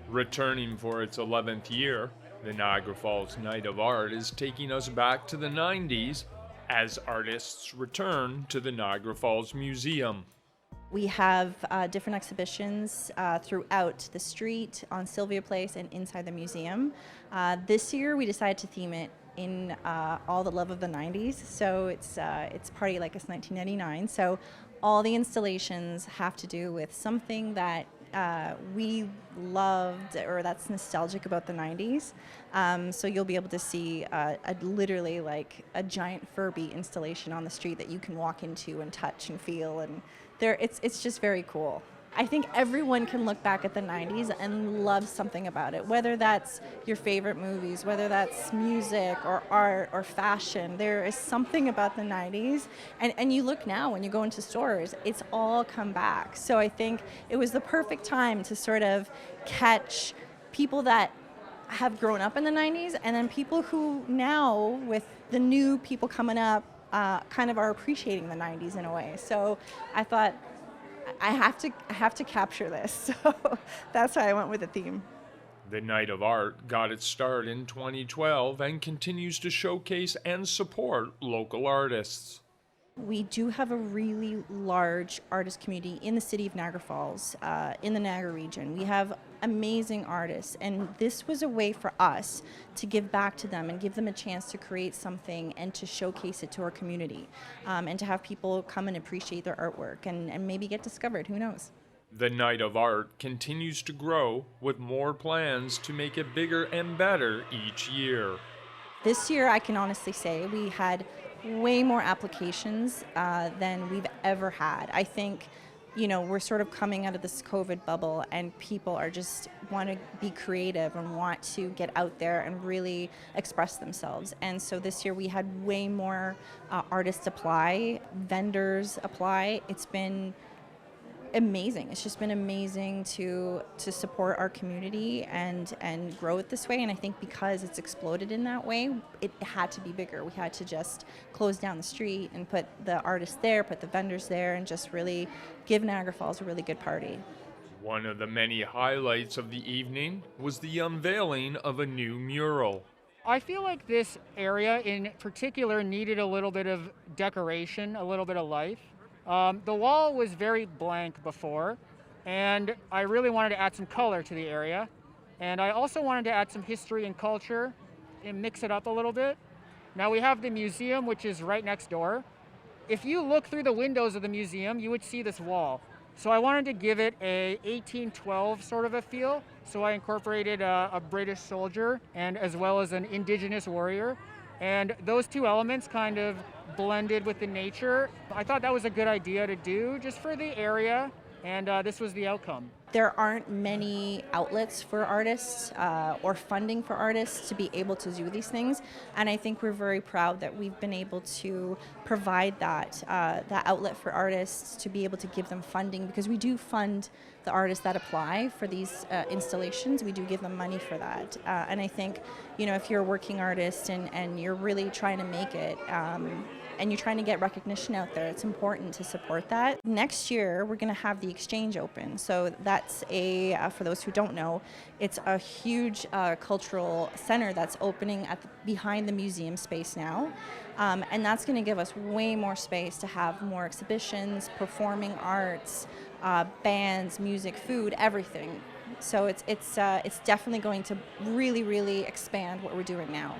Returning for its 11th year, the Niagara Falls Night of Art is taking us back to the 90s as artists return to the Niagara Falls Museum. We have different exhibitions throughout the street, on Sylvia Place, and inside the museum. This year, we decided to theme it in all the love of the 90s. So it's Party Like It's 1999. So all the installations have to do with something that we loved or that's nostalgic about the 90s. So you'll be able to see literally like a giant Furby installation on the street that you can walk into and touch and feel, and it's just very cool. I think everyone can look back at the 90s and love something about it, whether that's your favorite movies, whether that's music or art or fashion. There is something about the 90s. And you look now when you go into stores, it's all come back. So I think it was the perfect time to sort of catch people that have grown up in the 90s and then people who now, with the new people coming up, kind of are appreciating the 90s in a way. So I thought, I have to capture this. So that's why I went with the theme. The Night of Art got its start in 2012 and continues to showcase and support local artists. We do have a really large artist community in the city of Niagara Falls, in the Niagara region. We have amazing artists, and this was a way for us to give back to them and give them a chance to create something and to showcase it to our community, and to have people come and appreciate their artwork and maybe get discovered. Who knows? The Night of Art continues to grow with more plans to make it bigger and better each year. This year, I can honestly say we had way more applications than we've ever had. I think, we're sort of coming out of this COVID bubble and people are just want to be creative and want to get out there and really express themselves. And so this year we had way more artists apply, vendors apply. It's been amazing. It's just been amazing to support our community and grow it this way. And I think because it's exploded in that way, it had to be bigger. We had to just close down the street and put the artists there, put the vendors there, and just really give Niagara Falls a really good party. One of the many highlights of the evening was the unveiling of a new mural. I feel like this area in particular needed a little bit of decoration, a little bit of life. The wall was very blank before, and I really wanted to add some color to the area. And I also wanted to add some history and culture and mix it up a little bit. Now we have the museum, which is right next door. If you look through the windows of the museum, you would see this wall. So I wanted to give it a 1812 sort of a feel. So I incorporated a British soldier and as well as an Indigenous warrior. And those two elements kind of blended with the nature. I thought that was a good idea to do just for the area, and this was the outcome. There aren't many outlets for artists or funding for artists to be able to do these things, and I think we're very proud that we've been able to provide that outlet for artists to be able to give them funding, because we do fund the artists that apply for these installations. We do give them money for that, and I think if you're a working artist and you're really trying to make it, and you're trying to get recognition out there, it's important to support that. Next year, we're going to have the Exchange open. So that's for those who don't know, it's a huge cultural center that's opening behind the museum space now. And that's going to give us way more space to have more exhibitions, performing arts, bands, music, food, everything. So it's definitely going to really, really expand what we're doing now.